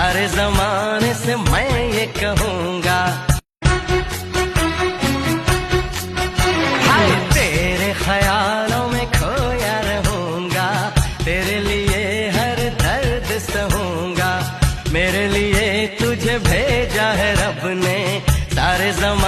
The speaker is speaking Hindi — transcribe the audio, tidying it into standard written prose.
सारे जमाने से मैं ये कहूँगा, हाय तेरे ख्यालों में खोया रहूँगा, तेरे लिए हर दर्द सहूँगा, मेरे लिए तुझे भेजा है रब ने, सारे जमाने